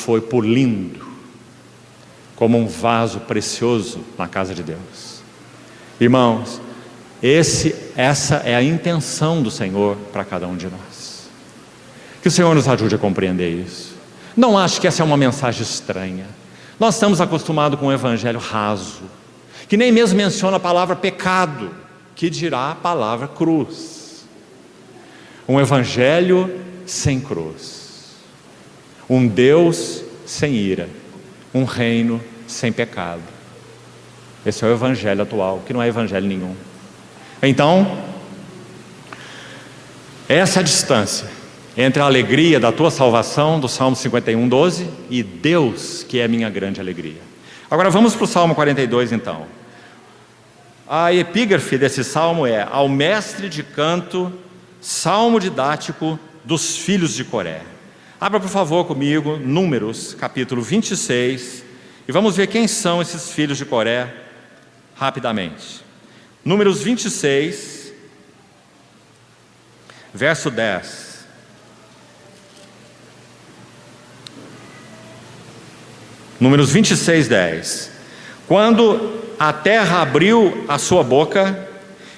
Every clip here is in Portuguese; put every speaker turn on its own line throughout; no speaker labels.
foi polindo como um vaso precioso na casa de Deus. Irmãos, essa é a intenção do Senhor para cada um de nós. Que o Senhor nos ajude a compreender isso. Não acho que essa é uma mensagem estranha. Nós estamos acostumados com um evangelho raso, que nem mesmo menciona a palavra pecado, que dirá a palavra cruz. Um evangelho sem cruz, um Deus sem ira, um reino sem pecado. Esse é o evangelho atual, que não é evangelho nenhum. Então, essa é a distância entre a alegria da tua salvação, do Salmo 51:12, e Deus, que é a minha grande alegria. Agora vamos para o Salmo 42 então. A epígrafe desse salmo é: ao mestre de canto, salmo didático dos filhos de Coré. Abra por favor comigo Números capítulo 26 e vamos ver quem são esses filhos de Coré rapidamente. Números 26, verso 10. Números 26, 10. Quando a terra abriu a sua boca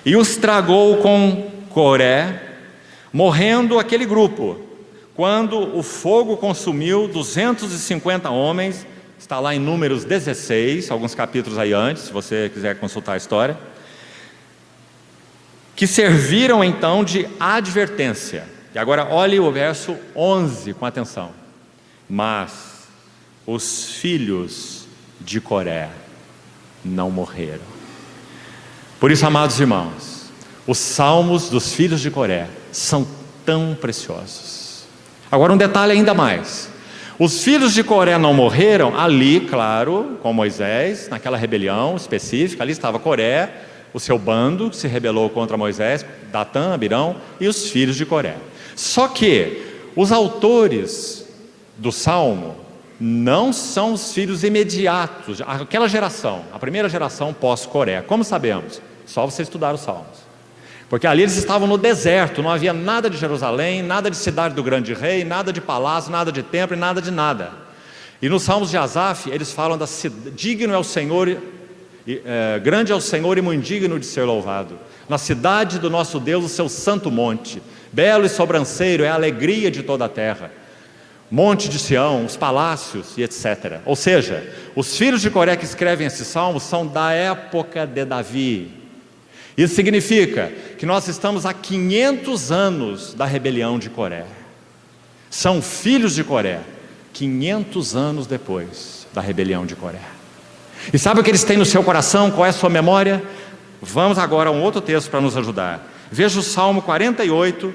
e os tragou com Coré, morrendo aquele grupo, quando o fogo consumiu 250 homens, está lá em Números 16, alguns capítulos aí antes, se você quiser consultar a história, que serviram então de advertência. E agora olhe o verso 11 com atenção. Mas os filhos de Coré não morreram. Por isso, amados irmãos, os salmos dos filhos de Coré são tão preciosos. Agora um detalhe ainda mais: os filhos de Coré não morreram ali, claro, com Moisés, naquela rebelião específica. Ali estava Coré, o seu bando que se rebelou contra Moisés, Datã, Abirão e os filhos de Coré. Só que os autores do salmo não são os filhos imediatos, aquela geração, a primeira geração pós-Coré. Como sabemos? Só você estudar os salmos. Porque ali eles estavam no deserto, não havia nada de Jerusalém, nada de cidade do grande rei, nada de palácio, nada de templo e nada de nada. E nos salmos de Asaf, eles falam da digno é o Senhor, grande é o Senhor e muito digno de ser louvado. Na cidade do nosso Deus, o seu santo monte, belo e sobranceiro, é a alegria de toda a terra. Monte de Sião, os palácios e etc. Ou seja, os filhos de Coré que escrevem esse salmo são da época de Davi. Isso significa que nós estamos há 500 anos da rebelião de Coré. São filhos de Coré, 500 anos depois da rebelião de Coré. E sabe o que eles têm no seu coração? Qual é a sua memória? Vamos agora a um outro texto para nos ajudar. Veja o Salmo 48,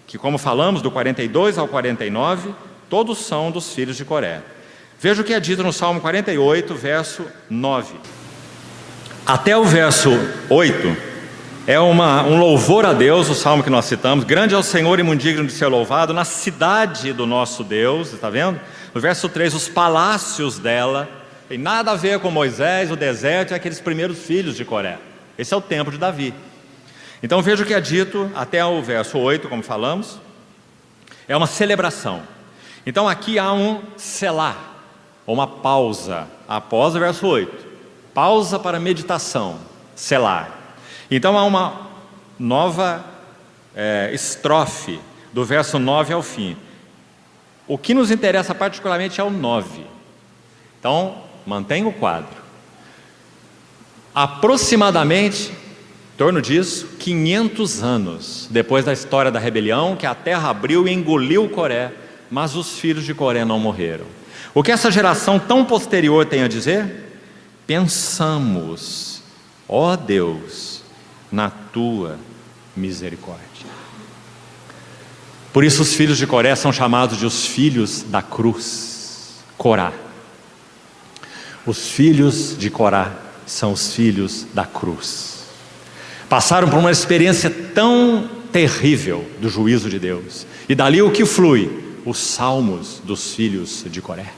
que, como falamos, do 42 ao 49, todos são dos filhos de Coré. Veja o que é dito no Salmo 48, verso 9. Até o verso 8 é um louvor a Deus, o salmo que nós citamos. Grande é o Senhor e muito digno de ser louvado na cidade do nosso Deus, está vendo? No verso 3, os palácios dela, tem nada a ver com Moisés, o deserto e aqueles primeiros filhos de Coré. Esse é o tempo de Davi. Então veja o que é dito até o verso 8, como falamos. É uma celebração. Então aqui há um selá, uma pausa após o verso 8. Pausa para meditação, selá. Então há uma nova estrofe do verso 9 ao fim. O que nos interessa particularmente é o 9. Então mantenha o quadro. Aproximadamente, em torno disso, 500 anos depois da história da rebelião, que a terra abriu e engoliu Coré, mas os filhos de Coré não morreram. O que essa geração tão posterior tem a dizer? Pensamos, ó Deus, na tua misericórdia. Por isso os filhos de Coré são chamados de os filhos da cruz, Corá. Os filhos de Corá são os filhos da cruz. Passaram por uma experiência tão terrível do juízo de Deus. E dali o que flui? Os salmos dos filhos de Coré.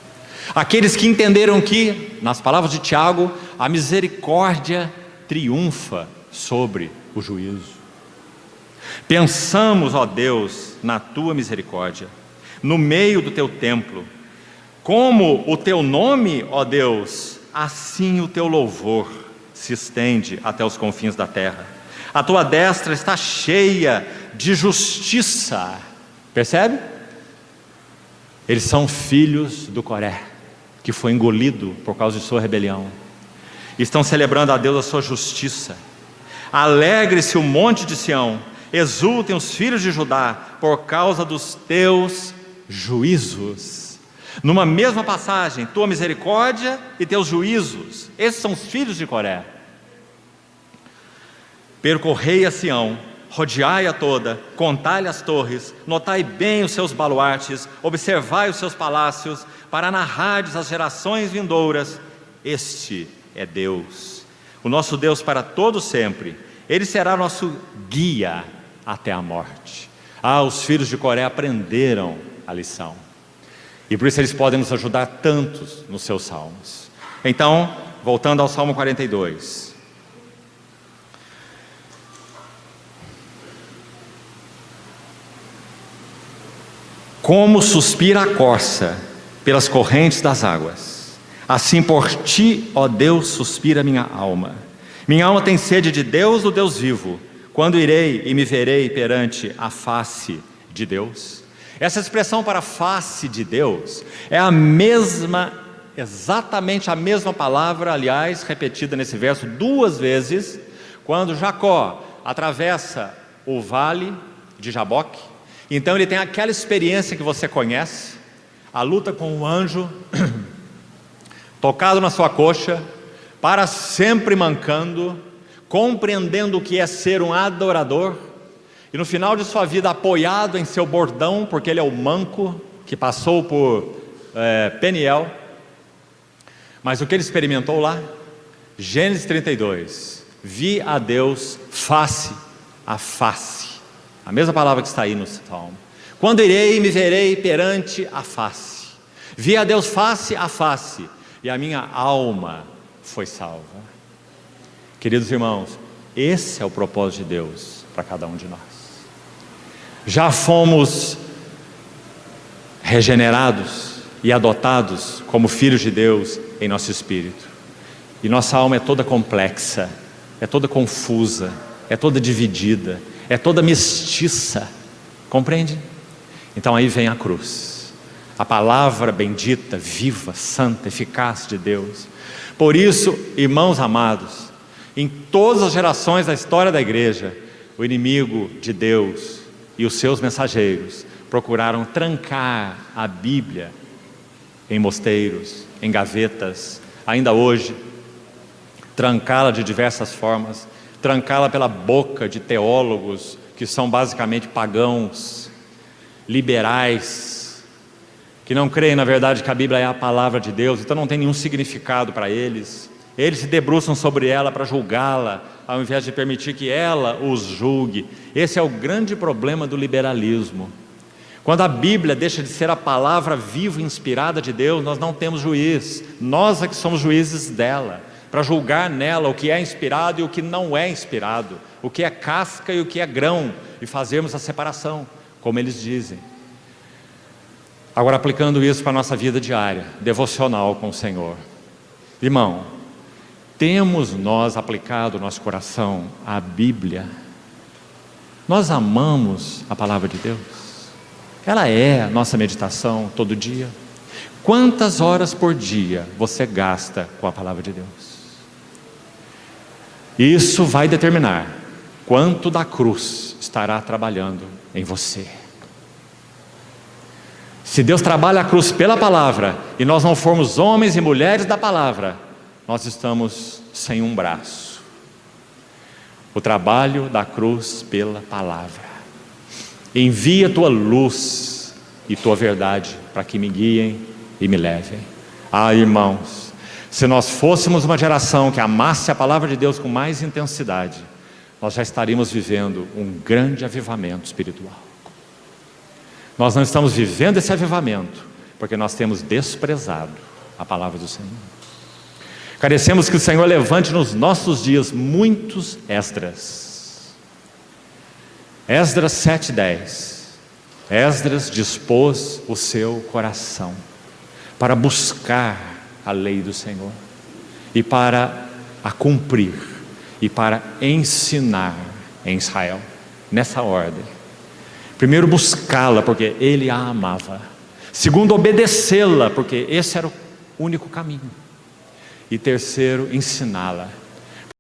Aqueles que entenderam que, nas palavras de Tiago, a misericórdia triunfa sobre o juízo. Pensamos, ó Deus, na tua misericórdia, no meio do teu templo, Como o teu nome, ó Deus, assim o teu louvor se estende até os confins da terra. A tua destra está cheia de justiça. Percebe? Eles são filhos do Coré, que foi engolido por causa de sua rebelião. Estão celebrando a Deus a sua justiça. Alegre-se o monte de Sião, exultem os filhos de Judá por causa dos teus juízos. Numa mesma passagem, tua misericórdia e teus juízos. Esses são os filhos de Coré. Percorrei a Sião, rodeai-a toda, contai-lhe as torres, notai bem os seus baluartes, observai os seus palácios, para narrardes às gerações vindouras: este é Deus, o nosso Deus para todo sempre. Ele será nosso guia até a morte. Os filhos de Coré aprenderam a lição, e por isso eles podem nos ajudar tantos nos seus salmos. Então, voltando ao Salmo 42. Como suspira a corça pelas correntes das águas, assim por ti, ó Deus, suspira minha alma. Minha alma tem sede de Deus, do Deus vivo. Quando irei e me verei perante a face de Deus? Essa expressão para face de Deus é a mesma, exatamente a mesma palavra, aliás, repetida nesse verso 2 vezes, quando Jacó atravessa o vale de Jaboque. Então ele tem aquela experiência que você conhece, a luta com o anjo, tocado na sua coxa, para sempre mancando, compreendendo o que é ser um adorador, e no final de sua vida apoiado em seu bordão, porque ele é o manco que passou por Peniel. Mas o que ele experimentou lá? Gênesis 32, vi a Deus face a face, a mesma palavra que está aí no Salmo. Quando irei e me verei perante a face, vi a Deus face a face, e a minha alma foi salva. Queridos irmãos, esse é o propósito de Deus para cada um de nós. Já fomos regenerados e adotados como filhos de Deus em nosso espírito, e nossa alma é toda complexa, é toda confusa, é toda dividida, é toda mestiça, compreende? Então aí vem a cruz, a palavra bendita, viva, santa, eficaz de Deus. Por isso, irmãos amados, em todas as gerações da história da igreja, o inimigo de Deus e os seus mensageiros procuraram trancar a Bíblia em mosteiros, em gavetas, ainda hoje, trancá-la de diversas formas, trancá-la pela boca de teólogos que são basicamente pagãos, liberais, que não creem na verdade que a Bíblia é a palavra de Deus, então não tem nenhum significado para eles. Eles se debruçam sobre ela para julgá-la, ao invés de permitir que ela os julgue. Esse é o grande problema do liberalismo. Quando a Bíblia deixa de ser a palavra viva e inspirada de Deus, nós não temos juiz, nós é que somos juízes dela, para julgar nela o que é inspirado e o que não é inspirado, o que é casca e o que é grão, e fazermos a separação, como eles dizem. Agora, aplicando isso para a nossa vida diária, devocional com o Senhor. Irmão, temos nós aplicado o nosso coração à Bíblia? Nós amamos a palavra de Deus? Ela é a nossa meditação todo dia? Quantas horas por dia você gasta com a palavra de Deus? Isso vai determinar quanto da cruz estará trabalhando em você. Se Deus trabalha a cruz pela palavra, e nós não formos homens e mulheres da palavra, nós estamos sem um braço. O trabalho da cruz pela palavra. Envia tua luz e tua verdade para que me guiem e me levem. Irmãos, se nós fôssemos uma geração que amasse a palavra de Deus com mais intensidade, nós já estaríamos vivendo um grande avivamento espiritual. Nós não estamos vivendo esse avivamento porque nós temos desprezado a palavra do Senhor. Carecemos que o Senhor levante nos nossos dias muitos Esdras. Esdras 7:10. Esdras dispôs o seu coração para buscar a lei do Senhor, e para a cumprir, e para ensinar em Israel, nessa ordem. Primeiro, buscá-la, porque ele a amava. Segundo, obedecê-la, porque esse era o único caminho. E terceiro, ensiná-la.